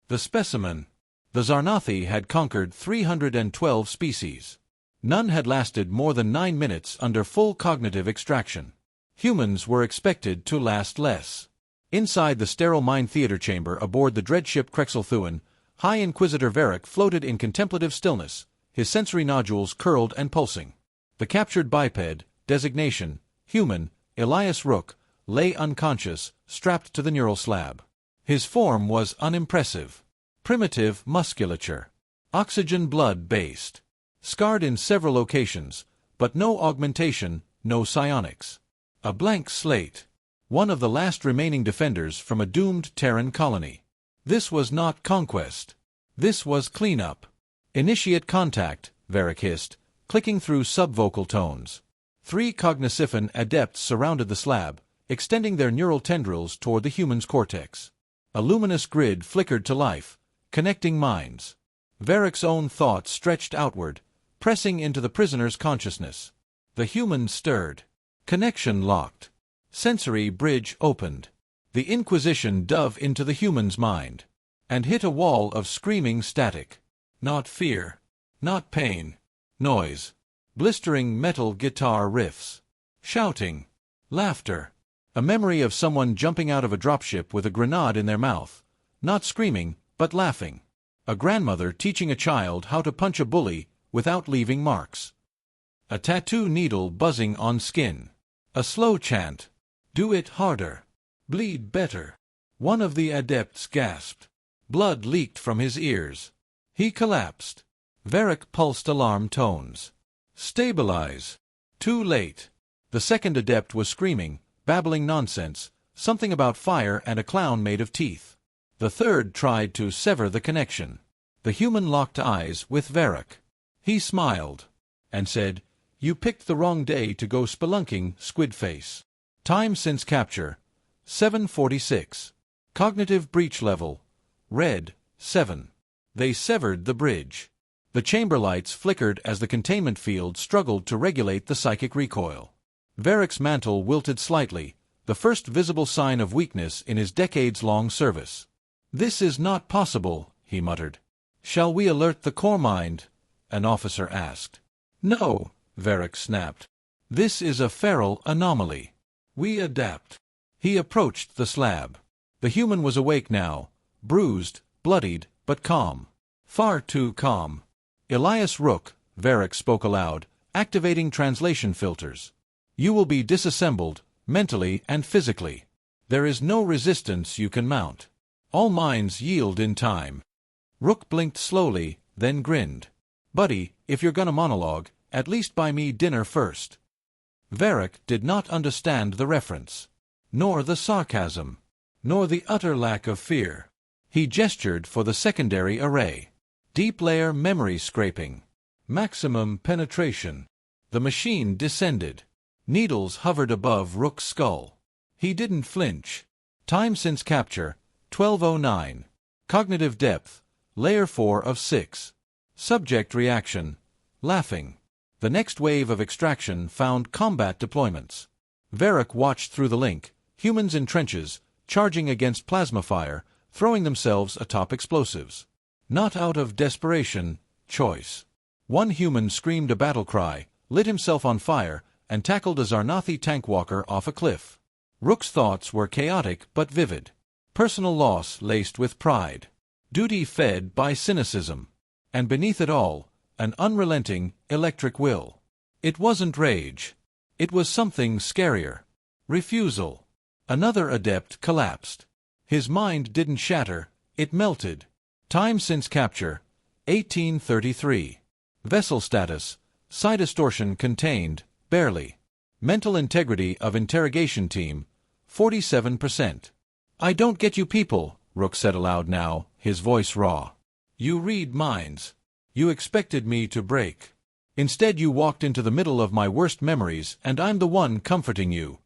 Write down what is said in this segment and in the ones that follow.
The specimen. The Xarnathi had conquered 312 species. None had lasted more than 9 minutes under full cognitive extraction. Humans were expected to last less. Inside the sterile mine theater chamber aboard the dread ship Krexelthuan, High Inquisitor Varric floated in contemplative stillness, his sensory nodules curled and pulsing. The captured biped, designation, human, Elias Rook, lay unconscious, strapped to the neural slab. His form was unimpressive. Primitive musculature. Oxygen blood-based. Scarred in several locations, but no augmentation, no psionics. A blank slate. One of the last remaining defenders from a doomed Terran colony. This was not conquest. This was cleanup. Initiate contact, Varric hissed, clicking through subvocal tones. 3 Cognosciphon adepts surrounded the slab, extending their neural tendrils toward the human's cortex. A luminous grid flickered to life, connecting minds. Varric's own thoughts stretched outward, pressing into the prisoner's consciousness. The human stirred. Connection locked. Sensory bridge opened. The Inquisition dove into the human's mind, and hit a wall of screaming static. Not fear. Not pain. Noise. Blistering metal guitar riffs. Shouting. Laughter. A memory of someone jumping out of a dropship with a grenade in their mouth. Not screaming, but laughing. A grandmother teaching a child how to punch a bully without leaving marks. A tattoo needle buzzing on skin. A slow chant. Do it harder. Bleed better. One of the adepts gasped. Blood leaked from his ears. He collapsed. Varric pulsed alarm tones. Stabilize. Too late. The second adept was screaming, babbling nonsense, something about fire and a clown made of teeth. The third tried to sever the connection. The human locked eyes with Varric. He smiled and said, "You picked the wrong day to go spelunking, Squidface." Time since capture, 7:46. Cognitive breach level, red, 7. They severed the bridge. The chamber lights flickered as the containment field struggled to regulate the psychic recoil. Varric's mantle wilted slightly, the first visible sign of weakness in his decades-long service. "This is not possible," he muttered. "Shall we alert the core mind?" an officer asked. "No," Varric snapped. "This is a feral anomaly. We adapt." He approached the slab. The human was awake now, bruised, bloodied, but calm. Far too calm. "Elias Rook," Varric spoke aloud, activating translation filters. "You will be disassembled, mentally and physically. There is no resistance you can mount. All minds yield in time." Rook blinked slowly, then grinned. "Buddy, if you're gonna monologue, at least buy me dinner first." Varric did not understand the reference, nor the sarcasm, nor the utter lack of fear. He gestured for the secondary array. Deep layer memory scraping. Maximum penetration. The machine descended. Needles hovered above Rook's skull. He didn't flinch. Time since capture, 12:09. Cognitive depth, layer 4 of 6. Subject reaction, laughing. The next wave of extraction found combat deployments. Varric watched through the link, humans in trenches, charging against plasma fire, throwing themselves atop explosives. Not out of desperation, choice. One human screamed a battle cry, lit himself on fire, and tackled a Xarnathi tankwalker off a cliff. Rook's thoughts were chaotic but vivid. Personal loss laced with pride. Duty fed by cynicism. And beneath it all, an unrelenting, electric will. It wasn't rage. It was something scarier. Refusal. Another adept collapsed. His mind didn't shatter, it melted. Time since capture, 1833. Vessel status, psi distortion contained, barely. Mental integrity of interrogation team, 47%. "I don't get you people," Rook said aloud now, his voice raw. "You read minds. You expected me to break. Instead you walked into the middle of my worst memories and I'm the one comforting you."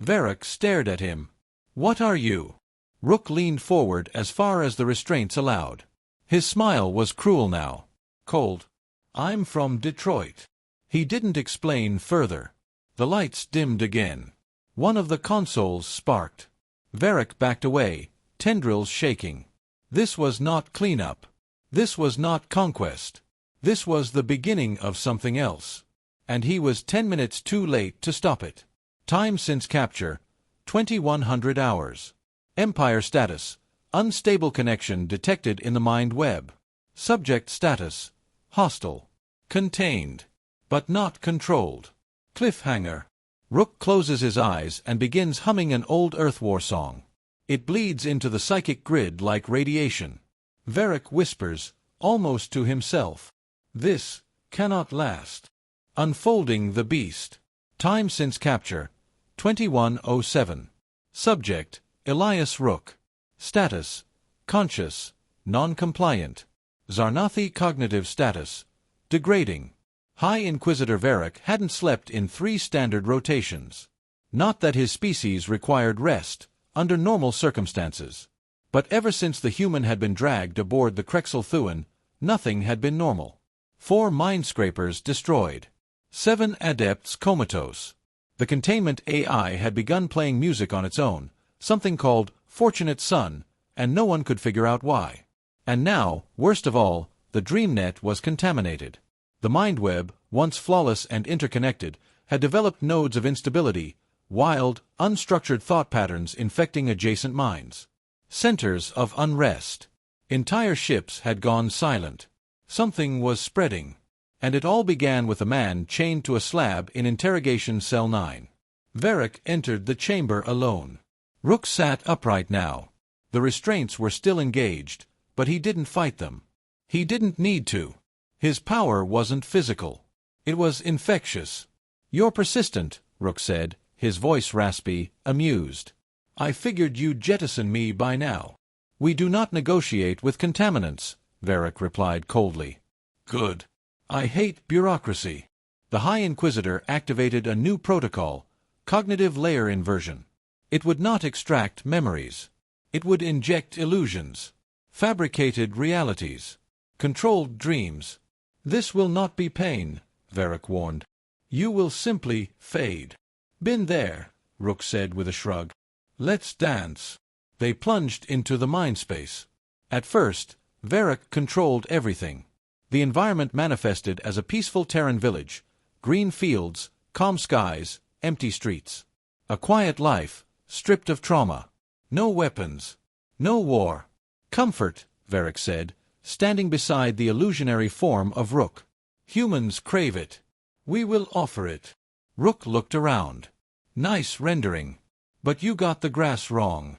Varric stared at him. "What are you?" Rook leaned forward as far as the restraints allowed. His smile was cruel now. Cold. "I'm from Detroit." He didn't explain further. The lights dimmed again. One of the consoles sparked. Varric backed away, tendrils shaking. This was not cleanup. This was not conquest. This was the beginning of something else. And he was 10 minutes too late to stop it. Time since capture, 2100 hours. Empire status, unstable connection detected in the mind web. Subject status, hostile. Contained, but not controlled. Cliffhanger. Rook closes his eyes and begins humming an old Earth War song. It bleeds into the psychic grid like radiation. Varric whispers, almost to himself, "This cannot last." Unfolding the beast. Time since capture, 2107. Subject, Elias Rook. Status, conscious, non-compliant. Xarnathi cognitive status, degrading. High Inquisitor Varric hadn't slept in 3 standard rotations. Not that his species required rest, under normal circumstances. But ever since the human had been dragged aboard the Krexel Thuan, nothing had been normal. 4 minescrapers destroyed. 7 adepts comatose. The containment AI had begun playing music on its own, something called Fortunate Son, and no one could figure out why. And now, worst of all, the DreamNet was contaminated. The mindweb, once flawless and interconnected, had developed nodes of instability, wild, unstructured thought patterns infecting adjacent minds. Centers of unrest. Entire ships had gone silent. Something was spreading. And it all began with a man chained to a slab in interrogation cell 9. Varric entered the chamber alone. Rook sat upright now. The restraints were still engaged, but he didn't fight them. He didn't need to. His power wasn't physical. It was infectious. "You're persistent," Rook said, his voice raspy, amused. "I figured you'd jettison me by now." "We do not negotiate with contaminants," Varric replied coldly. "Good. I hate bureaucracy." The High Inquisitor activated a new protocol, cognitive layer inversion. It would not extract memories. It would inject illusions, fabricated realities, controlled dreams. "This will not be pain," Varric warned. "You will simply fade." "Been there," Rook said with a shrug. "Let's dance." They plunged into the mindspace. At first, Varric controlled everything. The environment manifested as a peaceful Terran village, green fields, calm skies, empty streets. A quiet life, stripped of trauma. No weapons. No war. "Comfort," Varric said, standing beside the illusionary form of Rook. "Humans crave it. We will offer it." Rook looked around. "Nice rendering. But you got the grass wrong."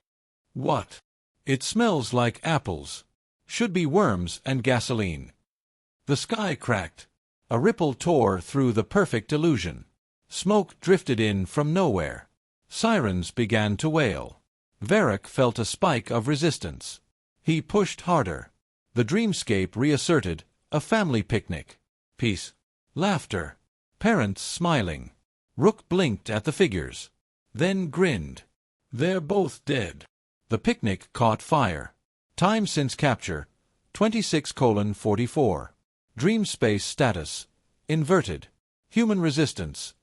"What?" "It smells like apples. Should be worms and gasoline." The sky cracked. A ripple tore through the perfect illusion. Smoke drifted in from nowhere. Sirens began to wail. Varric felt a spike of resistance. He pushed harder. The dreamscape reasserted, a family picnic. Peace. Laughter. Parents smiling. Rook blinked at the figures. Then grinned. "They're both dead." The picnic caught fire. Time since capture, 26:44. Dream space status, inverted. Human resistance.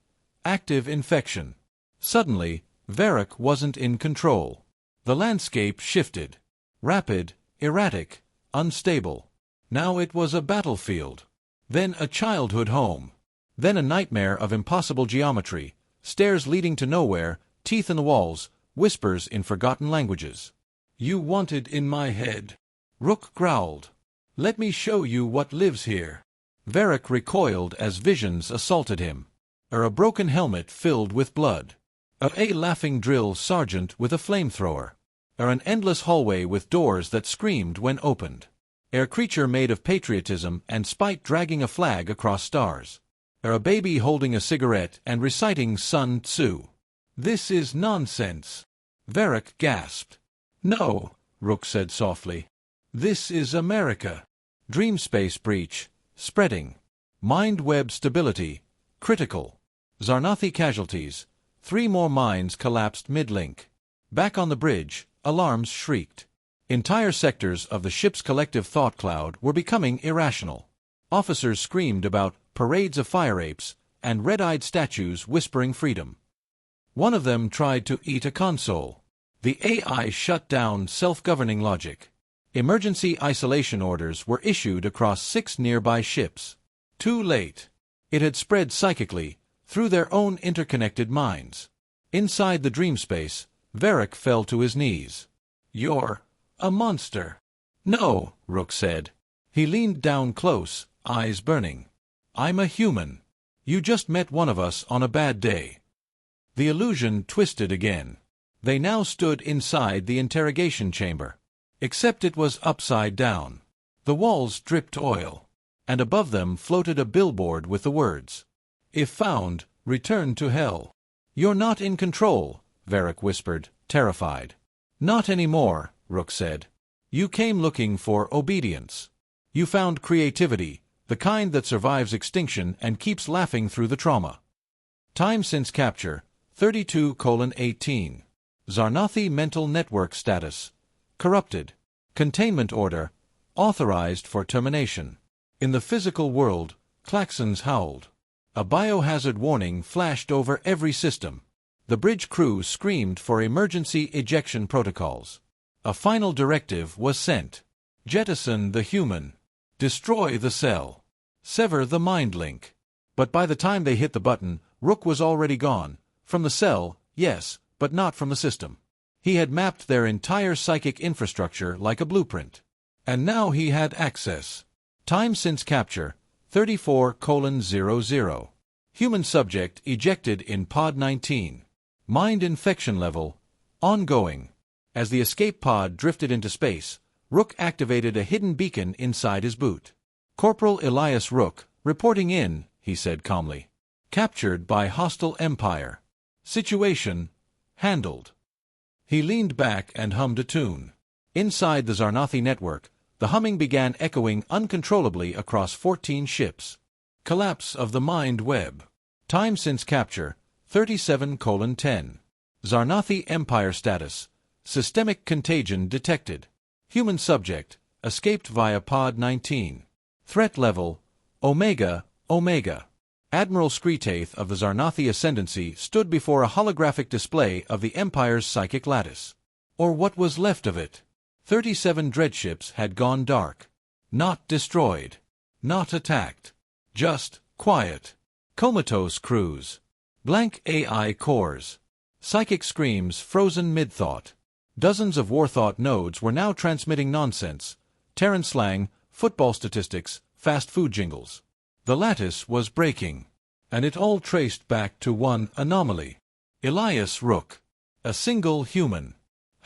Active infection. Suddenly, Varric wasn't in control. The landscape shifted. Rapid, erratic, unstable. Now it was a battlefield. Then a childhood home. Then a nightmare of impossible geometry, stairs leading to nowhere, teeth in the walls, whispers in forgotten languages. "You wanted in my head," Rook growled. "Let me show you what lives here." Varric recoiled as visions assaulted him. A broken helmet filled with blood. A laughing drill sergeant with a flamethrower. An endless hallway with doors that screamed when opened. A creature made of patriotism and spite dragging a flag across stars. A baby holding a cigarette and reciting Sun Tzu. "This is nonsense." Varric gasped. "No," Rook said softly. "This is America." Dream space breach, spreading. Mind web stability, critical. Xarnathi casualties. 3 more mines collapsed mid-link. Back on the bridge, alarms shrieked. Entire sectors of the ship's collective thought cloud were becoming irrational. Officers screamed about parades of fire apes and red-eyed statues whispering freedom. One of them tried to eat a console. The AI shut down self-governing logic. Emergency isolation orders were issued across 6 nearby ships. Too late. It had spread psychically, through their own interconnected minds. Inside the dream space, Varric fell to his knees. "You're a monster." "No," Rook said. He leaned down close, eyes burning. "I'm a human. You just met one of us on a bad day." The illusion twisted again. They now stood inside the interrogation chamber. Except it was upside down. The walls dripped oil, and above them floated a billboard with the words, "If found, return to hell." "You're not in control," Varric whispered, terrified. "Not anymore," Rook said. "You came looking for obedience. You found creativity, the kind that survives extinction and keeps laughing through the trauma." Time since capture, 32:18. Xarnathi mental network status. Corrupted. Containment order. Authorized for termination. In the physical world, klaxons howled. A biohazard warning flashed over every system. The bridge crew screamed for emergency ejection protocols. A final directive was sent. Jettison the human. Destroy the cell. Sever the mind link. But by the time they hit the button, Rook was already gone. From the cell, yes, but not from the system. He had mapped their entire psychic infrastructure like a blueprint. And now he had access. Time since capture, 34:00. Human subject ejected in Pod 19. Mind infection level, ongoing. As the escape pod drifted into space, Rook activated a hidden beacon inside his boot. "Corporal Elias Rook, reporting in," he said calmly. "Captured by hostile empire. Situation handled." He leaned back and hummed a tune. Inside the Xarnathi network, the humming began echoing uncontrollably across 14 ships. Collapse of the mind web. Time since capture, 37:10. Xarnathi Empire status. Systemic contagion detected. Human subject, escaped via Pod 19. Threat level, Omega. Admiral Xarnathi of the Xarnathi Ascendancy stood before a holographic display of the Empire's psychic lattice. Or what was left of it. 37 dreadships had gone dark. Not destroyed. Not attacked. Just quiet. Comatose crews. Blank AI cores. Psychic screams frozen mid-thought. Dozens of warthought nodes were now transmitting nonsense. Terran slang, football statistics, fast food jingles. The lattice was breaking, and it all traced back to one anomaly. Elias Rook. A single human.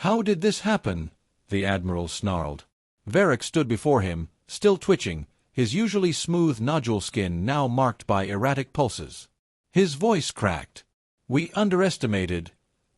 "How did this happen?" the Admiral snarled. Varric stood before him, still twitching, his usually smooth nodule skin now marked by erratic pulses. His voice cracked. "We underestimated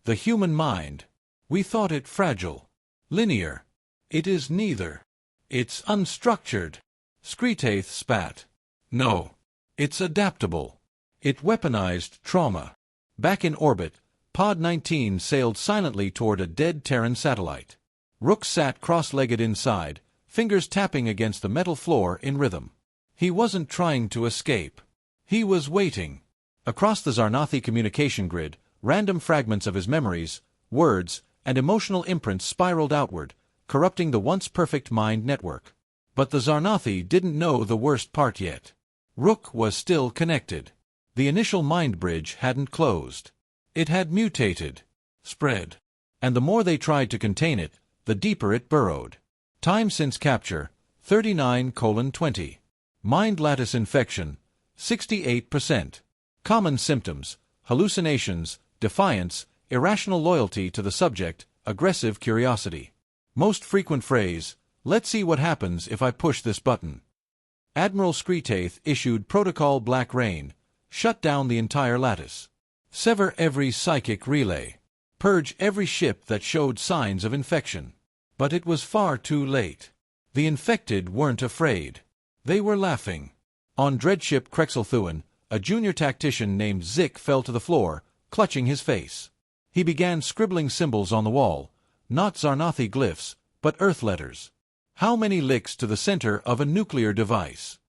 the human mind. We thought it fragile. Linear. It is neither. It's unstructured." Xarnathi spat. "No. It's adaptable. It weaponized trauma." Back in orbit, Pod 19 sailed silently toward a dead Terran satellite. Rook sat cross-legged inside, fingers tapping against the metal floor in rhythm. He wasn't trying to escape. He was waiting. Across the Xarnathi communication grid, random fragments of his memories, words, and emotional imprints spiraled outward, corrupting the once-perfect mind network. But the Xarnathi didn't know the worst part yet. Rook was still connected. The initial mind bridge hadn't closed. It had mutated, spread. And the more they tried to contain it, the deeper it burrowed. Time since capture, 39:20. Mind lattice infection, 68%. Common symptoms, hallucinations, defiance, irrational loyalty to the subject, aggressive curiosity. Most frequent phrase, "Let's see what happens if I push this button." Admiral Xarnathi issued Protocol Black Rain, shut down the entire lattice. Sever every psychic relay. Purge every ship that showed signs of infection. But it was far too late. The infected weren't afraid. They were laughing. On dreadship Krexelthuan, a junior tactician named Zik fell to the floor, clutching his face. He began scribbling symbols on the wall, not Xarnathi glyphs, but Earth letters. How many licks to the center of a nuclear device?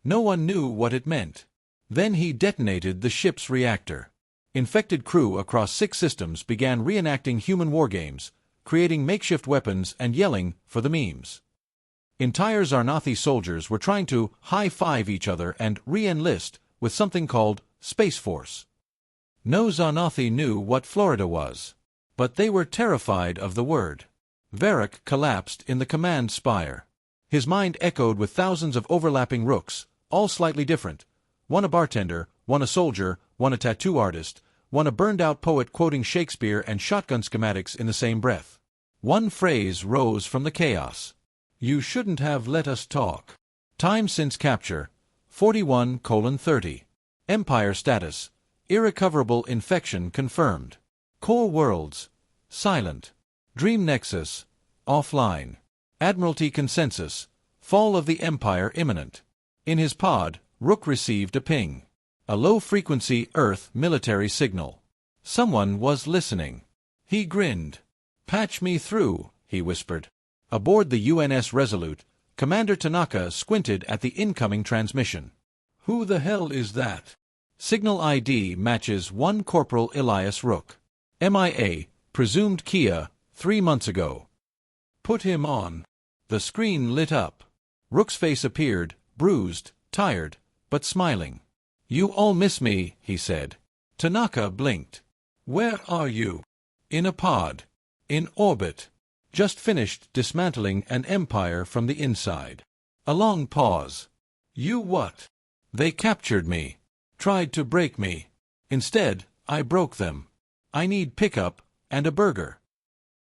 No one knew what it meant. Then he detonated the ship's reactor. Infected crew across 6 systems began reenacting human wargames, creating makeshift weapons and yelling for the memes. Entire Xarnathi soldiers were trying to high-five each other and re-enlist with something called Space Force. No Xarnathi knew what Florida was, but they were terrified of the word. Varric collapsed in the command spire. His mind echoed with thousands of overlapping rooks, all slightly different. One a bartender, one a soldier, one a tattoo artist, one a burned-out poet quoting Shakespeare and shotgun schematics in the same breath. One phrase rose from the chaos. "You shouldn't have let us talk." Time since capture, 41:30. Empire status, irrecoverable infection confirmed. Core worlds, silent. Dream nexus, offline. Admiralty consensus, fall of the Empire imminent. In his pod, Rook received a ping. A low-frequency Earth military signal. Someone was listening. He grinned. "Patch me through," he whispered. Aboard the UNS Resolute, Commander Tanaka squinted at the incoming transmission. "Who the hell is that?" Signal ID matches one Corporal Elias Rook. MIA, presumed Kia, 3 months ago. "Put him on." The screen lit up. Rook's face appeared, bruised, tired, but smiling. "You all miss me," he said. Tanaka blinked. "Where are you?" "In a pod. In orbit. Just finished dismantling an empire from the inside." A long pause. "You what?" "They captured me. Tried to break me. Instead, I broke them. I need pickup and a burger."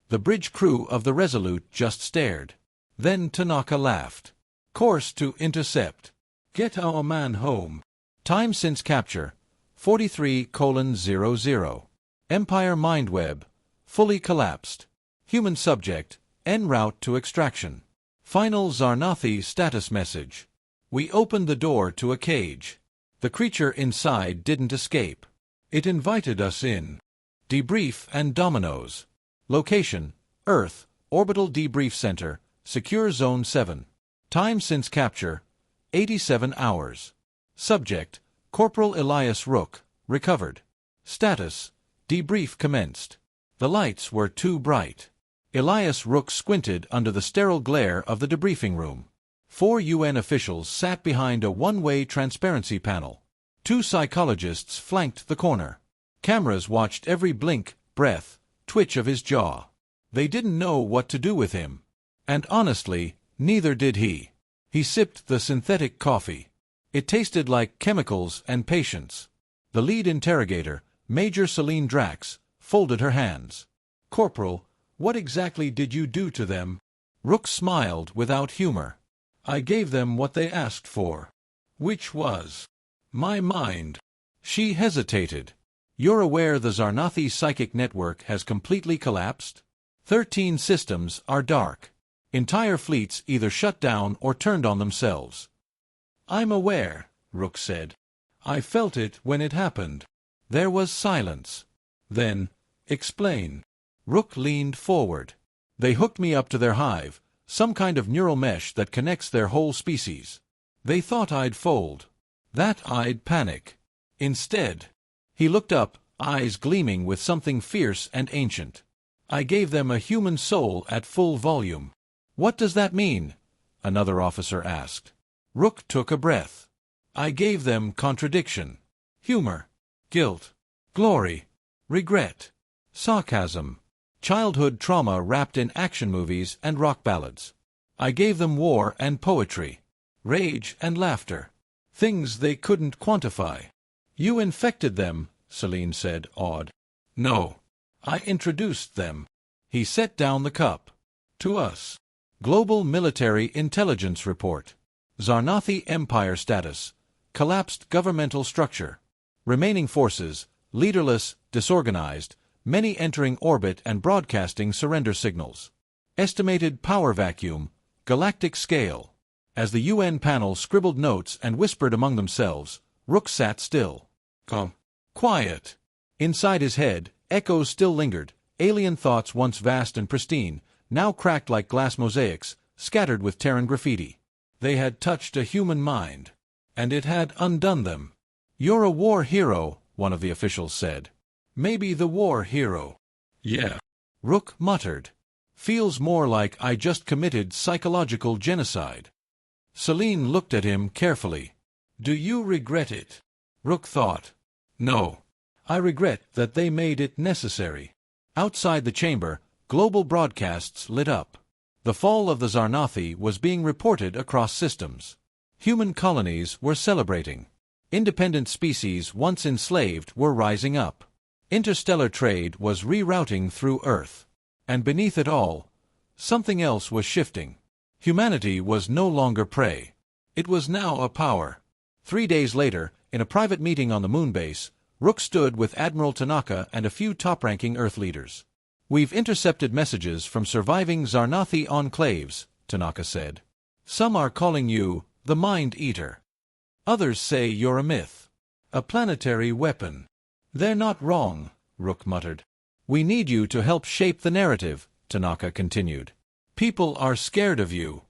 The bridge crew of the Resolute just stared. Then Tanaka laughed. "Course to intercept. Get our man home." Time since capture, 43:00. Empire mindweb, fully collapsed. Human subject, en route to extraction. Final Xarnathi status message. "We opened the door to a cage. The creature inside didn't escape. It invited us in. Debrief and dominoes. Location, Earth, Orbital Debrief Center, Secure Zone 7. Time since capture, 87 hours. Subject, Corporal Elias Rook, recovered. Status, debrief commenced. The lights were too bright. Elias Rook squinted under the sterile glare of the debriefing room. 4 UN officials sat behind a one-way transparency panel. 2 psychologists flanked the corner. Cameras watched every blink, breath, twitch of his jaw. They didn't know what to do with him. And honestly, neither did he. He sipped the synthetic coffee. It tasted like chemicals and patience. The lead interrogator, Major Celine Drax, folded her hands. "Corporal, what exactly did you do to them?" Rook smiled without humor. "I gave them what they asked for." "Which was?" "My mind." She hesitated. "You're aware the Xarnathi psychic network has completely collapsed? 13 systems are dark. Entire fleets either shut down or turned on themselves." "I'm aware," Rook said. "I felt it when it happened." There was silence. Then, "Explain." Rook leaned forward. "They hooked me up to their hive, some kind of neural mesh that connects their whole species. They thought I'd fold. That I'd panic. Instead." He looked up, eyes gleaming with something fierce and ancient. "I gave them a human soul at full volume." "What does that mean?" another officer asked. Rook took a breath. "I gave them contradiction. Humor. Guilt. Glory. Regret. Sarcasm. Childhood trauma wrapped in action movies and rock ballads. I gave them war and poetry. Rage and laughter. Things they couldn't quantify." "You infected them," Celine said, awed. "No. I introduced them." He set down the cup. "To us. Global Military Intelligence Report. Xarnathi Empire status. Collapsed governmental structure. Remaining forces, leaderless, disorganized, many entering orbit and broadcasting surrender signals. Estimated power vacuum, galactic scale." As the UN panel scribbled notes and whispered among themselves, Rook sat still. "Calm. Quiet." Inside his head, echoes still lingered, alien thoughts once vast and pristine, now cracked like glass mosaics, scattered with Terran graffiti. They had touched a human mind. And it had undone them. "You're a war hero," one of the officials said. "Maybe the war hero." "Yeah," Rook muttered. Feels more like I just committed psychological genocide. Selene looked at him carefully. Do you regret it? Rook thought. No. I regret that they made it necessary. Outside the chamber, global broadcasts lit up. The fall of the Xarnathi was being reported across systems. Human colonies were celebrating. Independent species once enslaved were rising up. Interstellar trade was rerouting through Earth. And beneath it all, something else was shifting. Humanity was no longer prey. It was now a power. 3 days later, in a private meeting on the moonbase, Rook stood with Admiral Tanaka and a few top-ranking Earth leaders. We've intercepted messages from surviving Xarnathi enclaves, Tanaka said. Some are calling you the Mind Eater. Others say you're a myth. A planetary weapon. They're not wrong, Rook muttered. We need you to help shape the narrative, Tanaka continued. People are scared of you.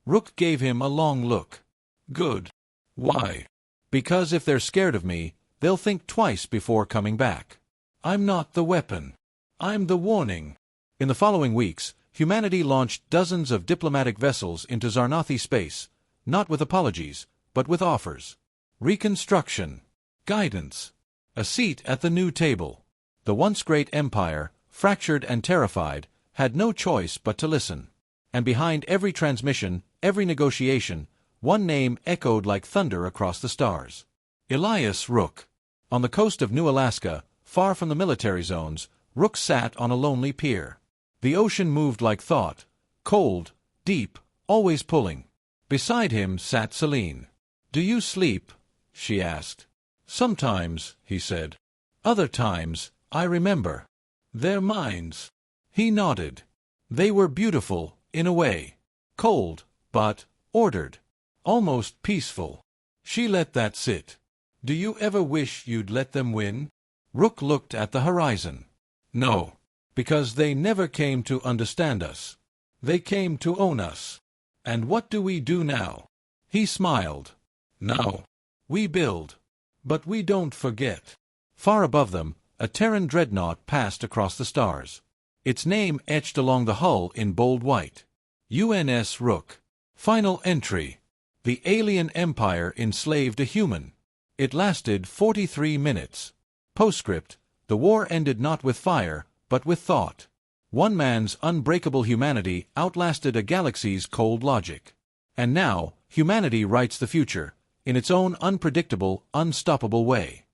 Rook gave him a long look. Good. Why? Because if they're scared of me, they'll think twice before coming back. I'm not the weapon. I'm the warning. In the following weeks, humanity launched dozens of diplomatic vessels into Xarnathi space, not with apologies, but with offers. Reconstruction. Guidance. A seat at the new table. The once great empire, fractured and terrified, had no choice but to listen. And behind every transmission, every negotiation, one name echoed like thunder across the stars. Elias Rook. On the coast of New Alaska, far from the military zones, Rook sat on a lonely pier. The ocean moved like thought, cold, deep, always pulling. Beside him sat Selene. Do you sleep? She asked. Sometimes, he said. Other times, I remember. Their minds. He nodded. They were beautiful, in a way. Cold, but ordered. Almost peaceful. She let that sit. Do you ever wish you'd let them win? Rook looked at the horizon. No. Because they never came to understand us. They came to own us. And what do we do now? He smiled. Now. We build. But we don't forget. Far above them, a Terran dreadnought passed across the stars. Its name etched along the hull in bold white. UNS Rook. Final entry. The alien empire enslaved a human. It lasted 43 minutes. Postscript. The war ended not with fire, but with thought. One man's unbreakable humanity outlasted a galaxy's cold logic. And now, humanity writes the future, in its own unpredictable, unstoppable way.